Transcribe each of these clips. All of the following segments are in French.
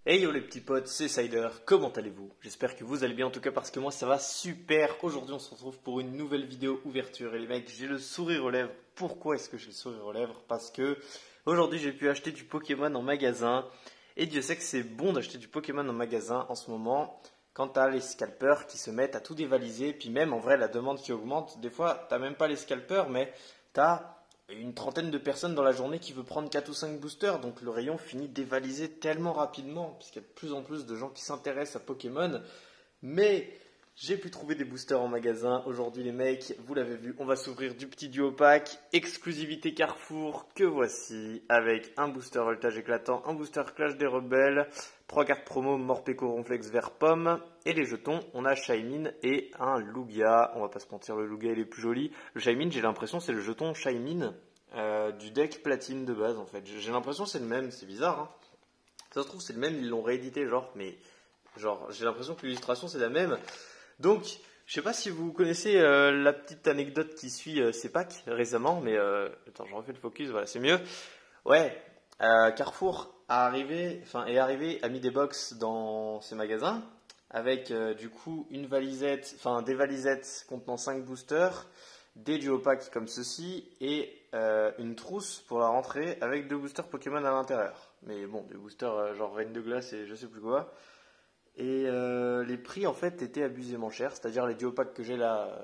Hey yo les petits potes, c'est Cider, comment allez-vous? J'espère que vous allez bien en tout cas parce que moi ça va super. Aujourd'hui on se retrouve pour une nouvelle vidéo ouverture et les mecs j'ai le sourire aux lèvres. Pourquoi est-ce que j'ai le sourire aux lèvres? Parce que aujourd'hui j'ai pu acheter du Pokémon en magasin et Dieu sait que c'est bon d'acheter du Pokémon en magasin en ce moment quand t'as les scalpers qui se mettent à tout dévaliser puis même en vrai la demande qui augmente. Des fois t'as même pas les scalpers mais t'as une trentaine de personnes dans la journée qui veut prendre 4 ou 5 boosters, donc le rayon finit dévalisé tellement rapidement, puisqu'il y a de plus en plus de gens qui s'intéressent à Pokémon. Mais j'ai pu trouver des boosters en magasin. Aujourd'hui les mecs, vous l'avez vu, on va s'ouvrir du petit duo pack, exclusivité Carrefour, que voici, avec un booster voltage éclatant, un booster Clash des Rebelles, 3 cartes promo Morpeko Ronflex vert pomme, et les jetons, on a Shaymin et un Lugia. On va pas se mentir, le Lugia il est plus joli. Le Shaymin, j'ai l'impression c'est le jeton Shaymin du deck platine de base en fait. J'ai l'impression c'est le même, c'est bizarre hein. Ça se trouve c'est le même, ils l'ont réédité genre, mais genre j'ai l'impression que l'illustration c'est la même. Donc je sais pas si vous connaissez la petite anecdote qui suit ces packs récemment, mais attends je refais le focus, voilà c'est mieux. Ouais, Carrefour est arrivé, a mis des box dans ses magasins avec du coup une valisette, enfin des valisettes contenant 5 boosters, des duo packs comme ceci et une trousse pour la rentrée avec 2 boosters Pokémon à l'intérieur. Mais bon, des boosters genre Reine de Glace et je sais plus quoi. Et les prix en fait étaient abusément chers, c'est-à-dire les duo packs que j'ai là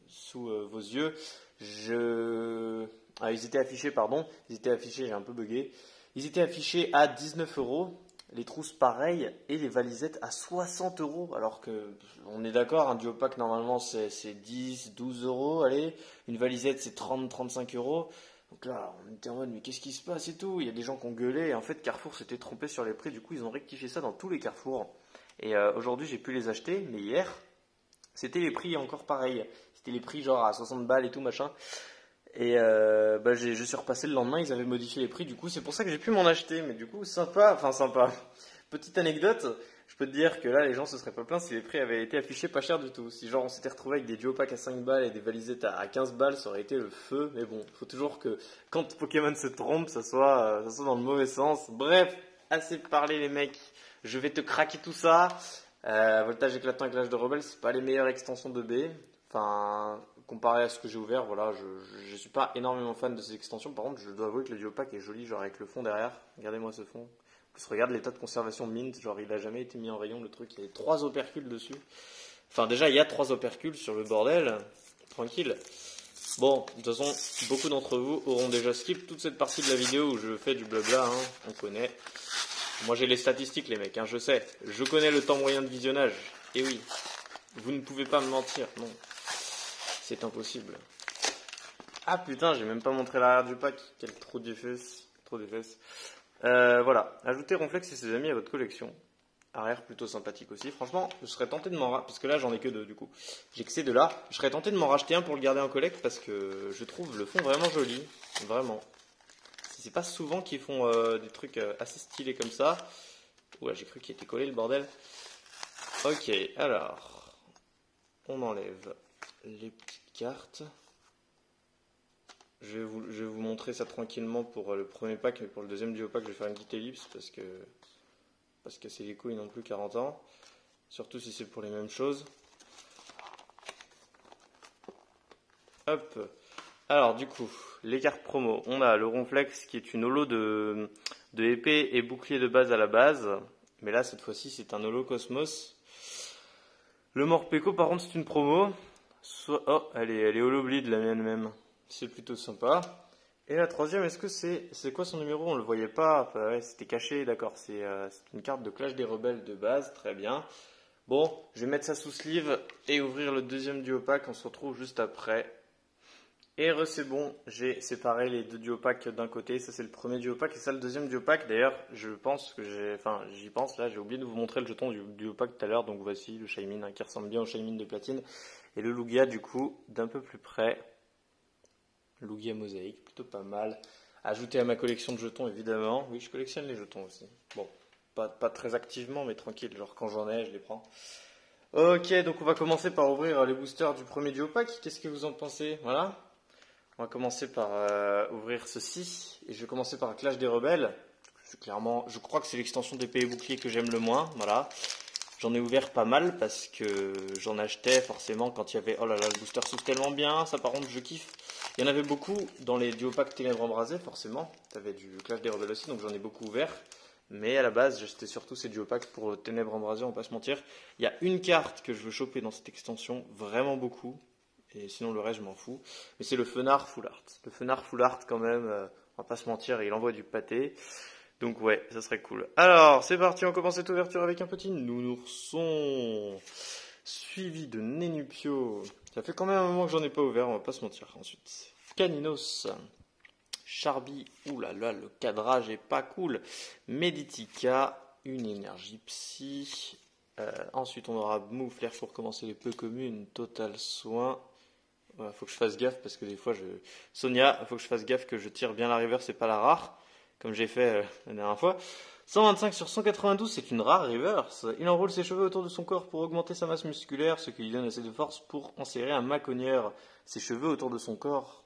sous vos yeux, ils étaient affichés, pardon, j'ai un peu bugué. Ils étaient affichés à 19 euros, les trousses pareilles et les valisettes à 60 euros. Alors que, on est d'accord, un duo pack normalement c'est 10, 12 euros, allez, une valisette c'est 30, 35 euros. Donc là, on était en mode, mais qu'est-ce qui se passe et tout? Il y a des gens qui ont gueulé et en fait Carrefour s'était trompé sur les prix, du coup ils ont rectifié ça dans tous les Carrefours. Et aujourd'hui j'ai pu les acheter, mais hier c'était les prix encore pareils. C'était les prix genre à 60 balles et tout machin. Et je suis repassé le lendemain, ils avaient modifié les prix, du coup c'est pour ça que j'ai pu m'en acheter. Mais du coup sympa, enfin sympa. Petite anecdote, je peux te dire que là les gens se seraient pas plaints si les prix avaient été affichés pas cher du tout. Si genre on s'était retrouvé avec des duo packs à 5 balles et des valisettes à 15 balles, ça aurait été le feu. Mais bon, faut toujours que quand Pokémon se trompe, ça soit dans le mauvais sens. Bref, assez parlé les mecs, je vais te craquer tout ça. Voltage éclatant et Clash de Rebelles, c'est pas les meilleures extensions de B. Enfin, comparé à ce que j'ai ouvert, voilà, je suis pas énormément fan de ces extensions. Par contre, je dois avouer que le Duopack est joli, genre avec le fond derrière. Regardez-moi ce fond. En plus, regarde l'état de conservation mint, genre il a jamais été mis en rayon le truc. Il y a 3 opercules dessus. Enfin, déjà, il y a 3 opercules sur le bordel. Tranquille. Bon, de toute façon, beaucoup d'entre vous auront déjà skip toute cette partie de la vidéo où je fais du blabla, hein, on connaît. Moi j'ai les statistiques les mecs, hein, je sais. Je connais le temps moyen de visionnage. Et oui, vous ne pouvez pas me mentir, non. C'est impossible. Ah putain, j'ai même pas montré l'arrière du pack. Quel trou de fesses. Trop de fesses. Voilà, ajoutez Ronflex et ses amis à votre collection. Arrière plutôt sympathique aussi. Franchement, je serais tenté de m'en racheter, parce que là j'en ai que 2 du coup. J'ai que ces 2 là. Je serais tenté de m'en racheter un pour le garder en collecte parce que je trouve le fond vraiment joli. Vraiment. C'est pas souvent qu'ils font des trucs assez stylés comme ça. Oula, j'ai cru qu'il était collé le bordel. Ok, alors. On enlève les petites cartes. Je vais vous montrer ça tranquillement pour le premier pack, mais pour le deuxième duo pack, je vais faire une petite ellipse parce que c'est les couilles non plus 40 ans. Surtout si c'est pour les mêmes choses. Hop. Alors du coup, les cartes promo, on a le Ronflex qui est une holo de épée et bouclier de base à la base. Mais là, cette fois-ci, c'est un holo Cosmos. Le Morpeko, par contre, c'est une promo. Oh, elle est holo bleed, la mienne même. C'est plutôt sympa. Et la troisième, est-ce que c'est quoi son numéro? On le voyait pas. Enfin, ouais, c'était caché, d'accord. C'est une carte de Clash des Rebelles de base, très bien. Bon, je vais mettre ça sous sleeve et ouvrir le deuxième duo pack. On se retrouve juste après. Et c'est bon, j'ai séparé les 2 duo packs d'un côté, ça c'est le premier duo pack et ça le deuxième duo pack. D'ailleurs, je pense que j'y pense là, j'ai oublié de vous montrer le jeton du duo pack tout à l'heure, donc voici le Shaymin hein, qui ressemble bien au Shaymin de platine et le Lugia du coup d'un peu plus près. Lugia mosaïque, plutôt pas mal. Ajouté à ma collection de jetons évidemment. Oui, je collectionne les jetons aussi. Bon, pas très activement, mais tranquille, genre quand j'en ai, je les prends. Ok, donc on va commencer par ouvrir les boosters du premier duo pack. Qu'est-ce que vous en pensez? Voilà. On va commencer par ouvrir ceci. Et je vais commencer par Clash des Rebelles. Clairement, je crois que c'est l'extension d'épée et bouclier que j'aime le moins. Voilà. J'en ai ouvert pas mal parce que j'en achetais forcément quand il y avait... Oh là là, le booster s'ouvre tellement bien, ça par contre je kiffe. Il y en avait beaucoup dans les duopacks Ténèbres Embrasées forcément. Tu avais du Clash des Rebelles aussi, donc j'en ai beaucoup ouvert. Mais à la base, j'achetais surtout ces duopacks pour Ténèbres Embrasées, on va pas se mentir. Il y a une carte que je veux choper dans cette extension, vraiment beaucoup. Et sinon le reste je m'en fous. Mais c'est le Fenard Full Art. Le Fenard Full Art quand même, on va pas se mentir, il envoie du pâté. Donc ouais, ça serait cool. Alors, c'est parti, on commence cette ouverture avec un petit nounourson. Suivi de Nénupio. Ça fait quand même un moment que j'en ai pas ouvert, on va pas se mentir. Ensuite, Caninos. Charby, oulala, le cadrage est pas cool. Meditica, une énergie psy. Ensuite, on aura Mouflair pour commencer les peu communes. Total soin. Voilà, faut que je fasse gaffe parce que des fois, Sonia, faut que je fasse gaffe que je tire bien la reverse et pas la rare. Comme j'ai fait la dernière fois. 125 sur 192, c'est une rare reverse. Il enroule ses cheveux autour de son corps pour augmenter sa masse musculaire, ce qui lui donne assez de force pour enserrer un maconnière. Ses cheveux autour de son corps.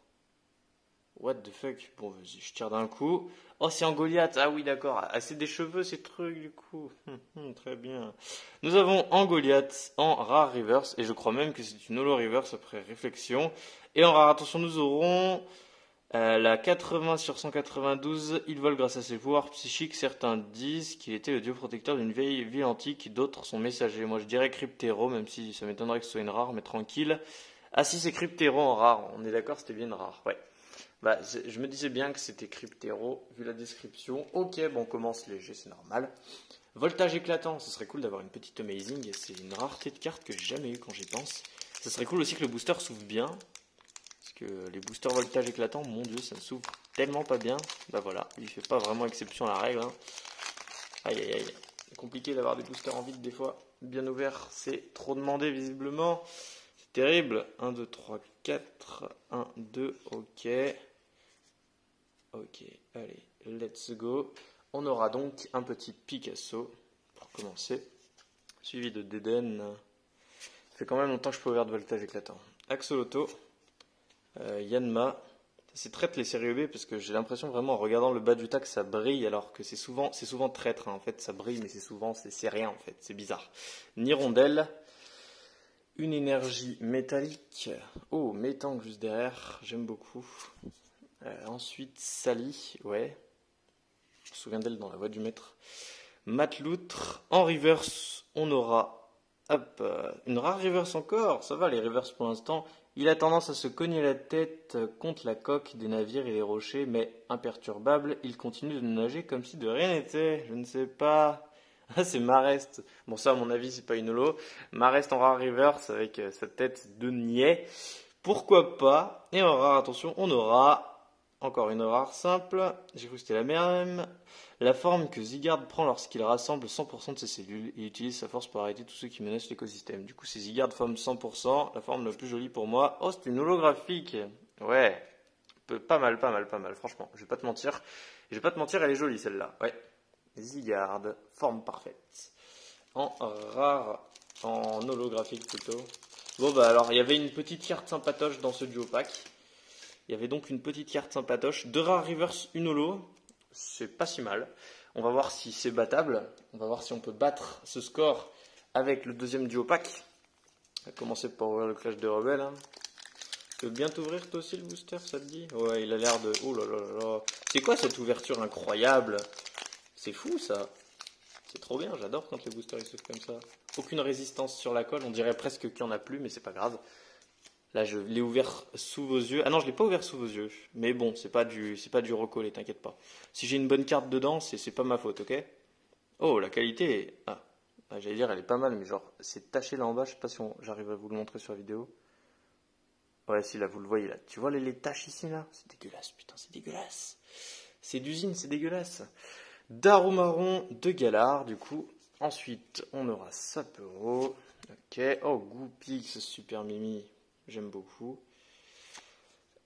What the fuck? Bon, vas-y, je tire d'un coup. Oh, c'est en Goliath. Ah oui, d'accord. Ah, c'est des cheveux, ces trucs, du coup. Très bien. Nous avons en Goliath, en rare reverse, et je crois même que c'est une holo reverse après réflexion. Et en rare, attention, nous aurons... la 80 sur 192, il vole grâce à ses pouvoirs psychiques. Certains disent qu'il était le dieu protecteur d'une vieille ville antique, d'autres sont messagers. Moi je dirais Cryptero, même si ça m'étonnerait que ce soit une rare, mais tranquille. Ah si, c'est Cryptero en rare, on est d'accord, c'était bien une rare, ouais. Bah, je me disais bien que c'était Cryptero, vu la description. Ok, bon, on commence léger, c'est normal. Voltage éclatant, ce serait cool d'avoir une petite amazing, c'est une rareté de carte que j'ai jamais eu quand j'y pense. Ce serait cool aussi que le booster s'ouvre bien. Que les boosters voltage éclatant, mon dieu, ça ne s'ouvre tellement pas bien. Bah voilà, il fait pas vraiment exception à la règle. Hein. Aïe aïe aïe, c'est compliqué d'avoir des boosters en vide des fois. Bien ouvert, c'est trop demandé visiblement. C'est terrible. 1, 2, 3, 4. 1, 2, ok. Ok, allez, let's go. On aura donc un petit Picasso pour commencer. Suivi de Deden. Ça fait quand même longtemps que je peux ouvrir de voltage éclatant. Axolotl. Yanma, c'est traître les séries EB parce que j'ai l'impression vraiment en regardant le bas du tas que ça brille alors que c'est souvent traître hein. En fait ça brille mais c'est rien en fait, c'est bizarre. Nirondelle, une énergie métallique, oh Métang juste derrière, j'aime beaucoup. Ensuite Sally, ouais, je me souviens d'elle dans la voix du maître. Matloutre, en reverse on aura une rare reverse encore, ça va les reverse pour l'instant. Il a tendance à se cogner la tête contre la coque des navires et les rochers, mais imperturbable, il continue de nager comme si de rien n'était. Je ne sais pas. Ah, c'est Marest. Bon, ça, à mon avis, c'est pas une holo. Marest en rare reverse avec sa tête de niais. Pourquoi pas? Et en rare, attention, on aura encore une rare simple. J'ai cru que c'était la même. La forme que Zygarde prend lorsqu'il rassemble 100% de ses cellules et utilise sa force pour arrêter tous ceux qui menacent l'écosystème. Du coup, c'est Zygarde forme 100%, la forme la plus jolie pour moi. Oh, c'est une holographique. Ouais, pas mal, franchement. Je vais pas te mentir. Elle est jolie celle-là. Ouais, Zygarde, forme parfaite. En rare, en holographique plutôt. Bon, bah alors, il y avait une petite carte sympatoche dans ce duo pack. Il y avait donc une petite carte sympatoche. 2 rares reverse, une holo. C'est pas si mal. On va voir si c'est battable. On va voir si on peut battre ce score avec le deuxième duo pack. On va commencer par ouvrir le Clash des Rebelles. Hein. Tu veux bien t'ouvrir toi aussi le booster, ça te dit? Ouais, il a l'air de... Oh là là là là. C'est quoi cette ouverture incroyable? C'est fou ça. C'est trop bien, j'adore quand les boosters ils s'ouvrent comme ça. Aucune résistance sur la colle, on dirait presque qu'il n'y en a plus, mais c'est pas grave. Là, je l'ai ouvert sous vos yeux. Ah non, je l'ai pas ouvert sous vos yeux. Mais bon, c'est pas du recollé, t'inquiète pas. Si j'ai une bonne carte dedans, c'est pas ma faute, ok? Oh, la qualité. J'allais dire, elle est pas mal, mais genre, c'est taché là en bas. Je sais pas si j'arrive à vous le montrer sur la vidéo. Ouais, si là, vous le voyez là. Tu vois les taches ici là? C'est dégueulasse, putain, c'est dégueulasse. C'est d'usine, c'est dégueulasse. Darumaron de Galar, du coup. Ensuite, on aura Sapero. Ok. Oh, Goupix, super mimi. J'aime beaucoup.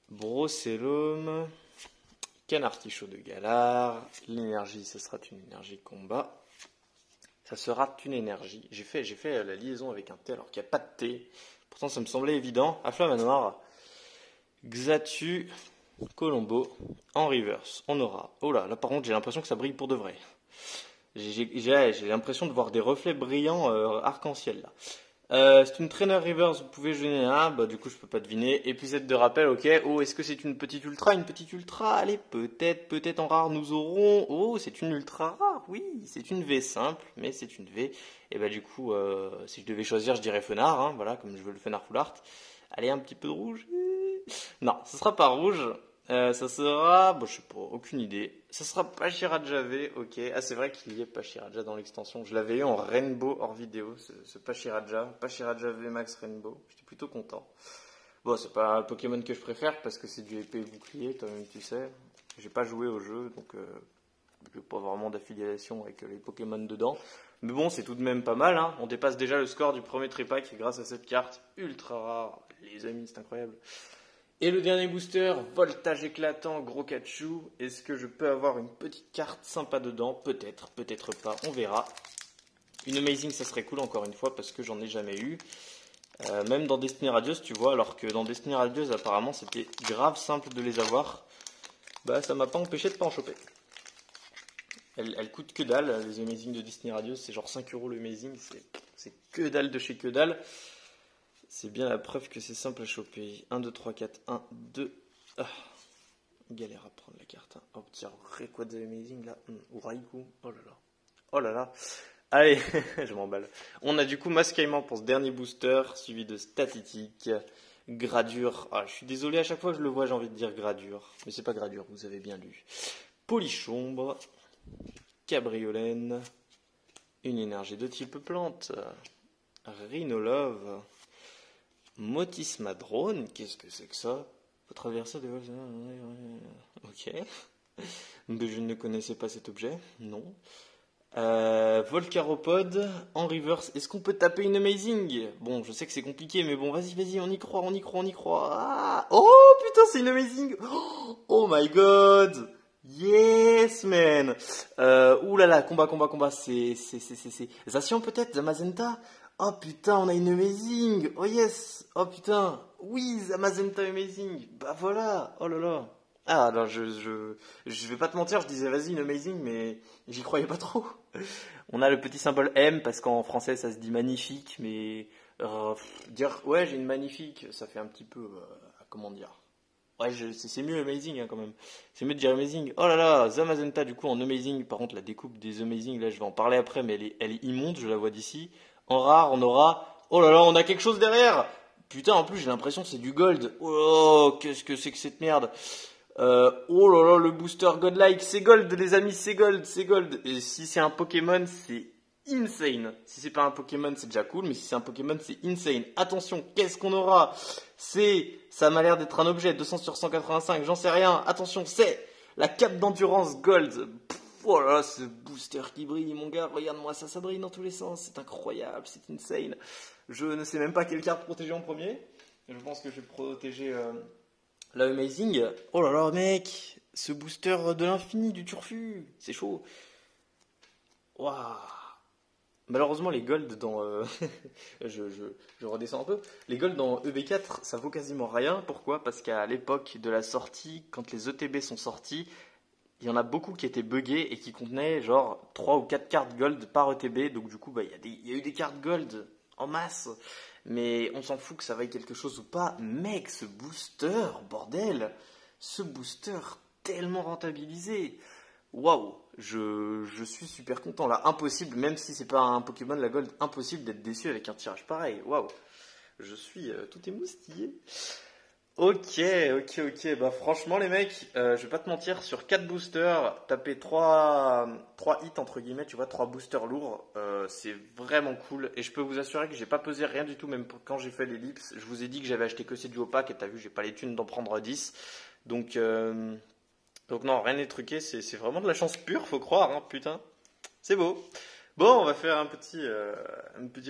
Brocellum. Canartichaud de Galar. L'énergie, ce sera une énergie combat. Ça sera une énergie. J'ai fait la liaison avec un T alors qu'il n'y a pas de T. Pourtant, ça me semblait évident. À Flamme Noire. Xatu. Colombo en reverse. On aura. Oh là, là par contre j'ai l'impression que ça brille pour de vrai. J'ai l'impression de voir des reflets brillants arc-en-ciel là. C'est une trainer reverse, vous pouvez deviner. Ah, bah du coup je peux pas deviner. Épisode de rappel, ok. Oh, est-ce que c'est une petite ultra? Une petite ultra? Allez, peut-être en rare nous aurons. Oh, c'est une ultra rare, oui. C'est une V simple, mais c'est une V. Et bah du coup, si je devais choisir, je dirais Fenard, hein, voilà, comme je veux le Fenard Full Art. Allez, un petit peu de rouge. Non, ce sera pas rouge. Ça sera, bon, je sais pas, aucune idée. Ça sera Pachiraja V, ok. Ah, c'est vrai qu'il y ait Pachiraja dans l'extension. Je l'avais eu en Rainbow hors vidéo, ce Pachiraja V Max Rainbow. J'étais plutôt content. Bon, c'est pas un Pokémon que je préfère parce que c'est du épée et bouclier, toi-même tu sais. J'ai pas joué au jeu, donc j'ai pas vraiment d'affiliation avec les Pokémon dedans. Mais bon, c'est tout de même pas mal, hein. On dépasse déjà le score du premier tripack grâce à cette carte ultra rare. Les amis, c'est incroyable. Et le dernier booster, voltage éclatant, gros Kachu. Est-ce que je peux avoir une petite carte sympa dedans? Peut-être, peut-être pas, on verra. Une Amazing, ça serait cool encore une fois parce que j'en ai jamais eu. Même dans Destiny Radios, tu vois, alors que dans Destiny Radios, apparemment, c'était grave simple de les avoir. Bah, ça m'a pas empêché de pas en choper. Elles coûtent que dalle, les Amazing de Destiny Radios, c'est genre 5 € le Amazing, c'est que dalle de chez que dalle. C'est bien la preuve que c'est simple à choper. 1, 2, 3, 4, 1, 2. Ah, galère à prendre la carte. Hein. Oh, tiens, Rayquaza Amazing là. Ou Raikou. Oh là là. Oh là là. Allez, je m'emballe. On a du coup Masquement pour ce dernier booster, suivi de Statistique. Gradure. Ah, je suis désolé, à chaque fois que je le vois, j'ai envie de dire Gradure. Mais c'est pas Gradure, vous avez bien lu. Polichombre. Cabriolène. Une énergie de type plante. Rhinolove. Motisma Drone, qu'est-ce que c'est que ça? Faut traverser des... Ok. Mais je ne connaissais pas cet objet, non. Volcaropod en reverse. Est-ce qu'on peut taper une Amazing? Bon, je sais que c'est compliqué, mais bon, vas-y, on y croit, on y croit, on y croit. Ah, oh putain, c'est une Amazing. Oh my god. Yes, man. Ouh là là, combat. C'est Zacian peut-être, Zamazenta. Oh putain, on a une Amazing. Oh yes. Oh putain. Oui, Zamazenta Amazing. Bah voilà. Oh là là. Ah, alors je vais pas te mentir, je disais vas-y une Amazing, mais j'y croyais pas trop. On a le petit symbole M parce qu'en français ça se dit magnifique, mais dire ouais j'ai une magnifique, ça fait un petit peu comment dire. Ouais, c'est mieux Amazing hein, quand même. C'est mieux de dire Amazing. Oh là là, Zamazenta du coup en Amazing. Par contre la découpe des Amazing, là je vais en parler après, mais elle est immonde, je la vois d'ici. En rare, on aura... Oh là là, on a quelque chose derrière. Putain, en plus j'ai l'impression que c'est du gold. Oh, qu'est-ce que c'est que cette merde. Oh là là, le booster godlike, c'est gold les amis, c'est gold. Et si c'est un Pokémon, c'est insane. Si c'est pas un Pokémon, c'est déjà cool, mais si c'est un Pokémon, c'est insane. Attention, qu'est-ce qu'on aura? Ça m'a l'air d'être un objet, 200 sur 185, j'en sais rien. Attention, c'est la cape d'endurance gold. Oh là là, ce booster qui brille, mon gars, regarde-moi ça, ça brille dans tous les sens, c'est incroyable, c'est insane. Je ne sais même pas quelle carte protéger en premier. Je pense que je vais protéger la Amazing. Oh là là, mec, ce booster de l'infini du Turfu, c'est chaud. Waouh. Malheureusement, les golds dans... je redescends un peu. Les golds dans EB4, ça vaut quasiment rien. Pourquoi? Parce qu'à l'époque de la sortie, quand les ETB sont sortis, il y en a beaucoup qui étaient buggés et qui contenaient genre 3 ou 4 cartes gold par ETB. Donc du coup, bah, il y a eu des cartes gold en masse. Mais on s'en fout que ça vaille quelque chose ou pas. Mec, ce booster, bordel. Ce booster tellement rentabilisé. Waouh, je suis super content là. Impossible, même si c'est pas un Pokémon la Gold, impossible d'être déçu avec un tirage pareil. Waouh, je suis tout émoustillé. Ok. Bah franchement les mecs, je vais pas te mentir, sur 4 boosters, taper 3 hits entre guillemets, tu vois, 3 boosters lourds, c'est vraiment cool. Et je peux vous assurer que j'ai pas pesé rien du tout, même quand j'ai fait l'ellipse. Je vous ai dit que j'avais acheté que ces duo pack et t'as vu, j'ai pas les thunes d'en prendre 10. Donc non, rien n'est truqué, c'est vraiment de la chance pure, faut croire, hein, putain. C'est beau. Bon, on va faire un petit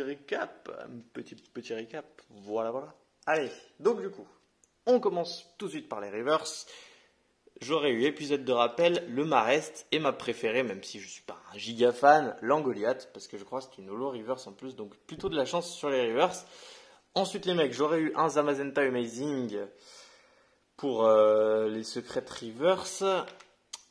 récap. Petit récap. Voilà. Allez, donc du coup, on commence tout de suite par les reverse. J'aurais eu épisode de rappel, le Marest et ma préférée, même si je suis pas un giga fan, l'Angoliath, parce que je crois que c'est une holo reverse en plus, donc plutôt de la chance sur les reverse. Ensuite les mecs, j'aurais eu un Zamazenta Amazing. Pour les Secret Reverse,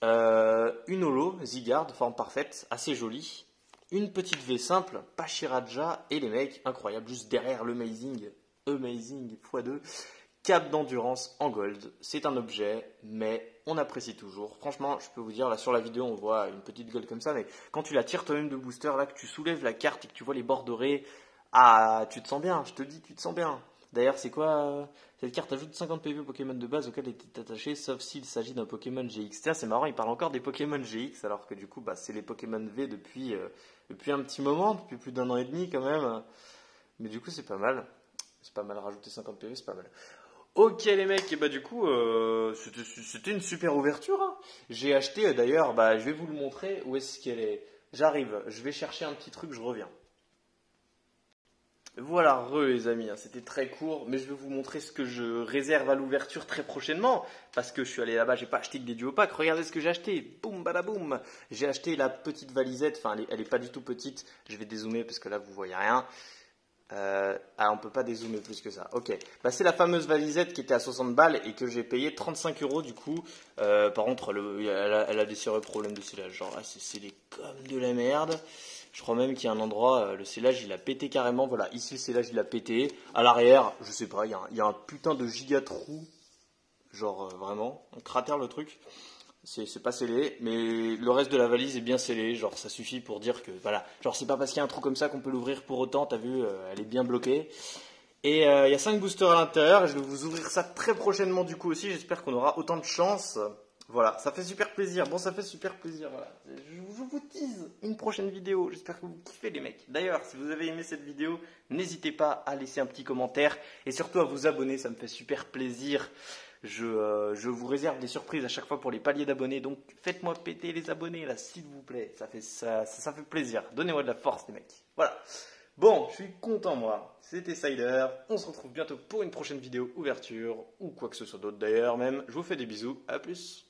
une holo, Zygarde, forme parfaite, assez jolie. Une petite V simple, Pachiraja et les mecs, incroyable, juste derrière le Amazing x2. Cap d'endurance en gold, c'est un objet, mais on apprécie toujours. Franchement, je peux vous dire, là sur la vidéo, on voit une petite gueule comme ça, mais quand tu la tires toi-même de booster, là, que tu soulèves la carte et que tu vois les bords dorés, ah, tu te sens bien, je te dis, tu te sens bien. D'ailleurs, c'est quoi cette carte ajoute 50 PV au Pokémon de base auquel est attaché, sauf s'il s'agit d'un Pokémon GX. Tiens, c'est marrant, il parle encore des Pokémon GX, alors que du coup, bah, c'est les Pokémon V depuis un petit moment, depuis plus d'1 an et demi quand même. Mais du coup, c'est pas mal. C'est pas mal, rajouter 50 PV, c'est pas mal. Ok les mecs, et bah du coup, c'était une super ouverture, hein. J'ai acheté d'ailleurs, bah, je vais vous le montrer, où est-ce qu'elle est. J'arrive, je vais chercher un petit truc, je reviens. Voilà, les amis, hein, c'était très court, mais je vais vous montrer ce que je réserve à l'ouverture très prochainement, parce que je suis allé là-bas, j'ai pas acheté que des duo packs, regardez ce que j'ai acheté, boum badaboum, j'ai acheté la petite valisette, enfin elle est pas du tout petite, je vais dézoomer parce que là vous voyez rien, on peut pas dézoomer plus que ça, ok, bah, c'est la fameuse valisette qui était à 60 balles et que j'ai payé 35 euros du coup, par contre elle a des sérieux problèmes de scellage, genre là c'est scellé comme de la merde. Je crois même qu'il y a un endroit, le scellage il a pété carrément. Voilà, ici le scellage il a pété. À l'arrière, je sais pas, il y a un putain de giga trou. Genre vraiment, un cratère le truc. C'est pas scellé, mais le reste de la valise est bien scellé. Genre ça suffit pour dire que voilà. Genre c'est pas parce qu'il y a un trou comme ça qu'on peut l'ouvrir pour autant. T'as vu, elle est bien bloquée. Et il y a 5 boosters à l'intérieur. Et je vais vous ouvrir ça très prochainement du coup aussi. J'espère qu'on aura autant de chance. Voilà, ça fait super plaisir. Bon, ça fait super plaisir. Voilà. Je vous tease une prochaine vidéo. J'espère que vous kiffez les mecs. D'ailleurs, si vous avez aimé cette vidéo, n'hésitez pas à laisser un petit commentaire et surtout à vous abonner. Ça me fait super plaisir. Je vous réserve des surprises à chaque fois pour les paliers d'abonnés. Donc faites-moi péter les abonnés là, s'il vous plaît. Ça fait plaisir. Donnez-moi de la force les mecs. Voilà. Bon, je suis content moi. C'était Cider. On se retrouve bientôt pour une prochaine vidéo ouverture ou quoi que ce soit d'autre d'ailleurs même. Je vous fais des bisous. À plus.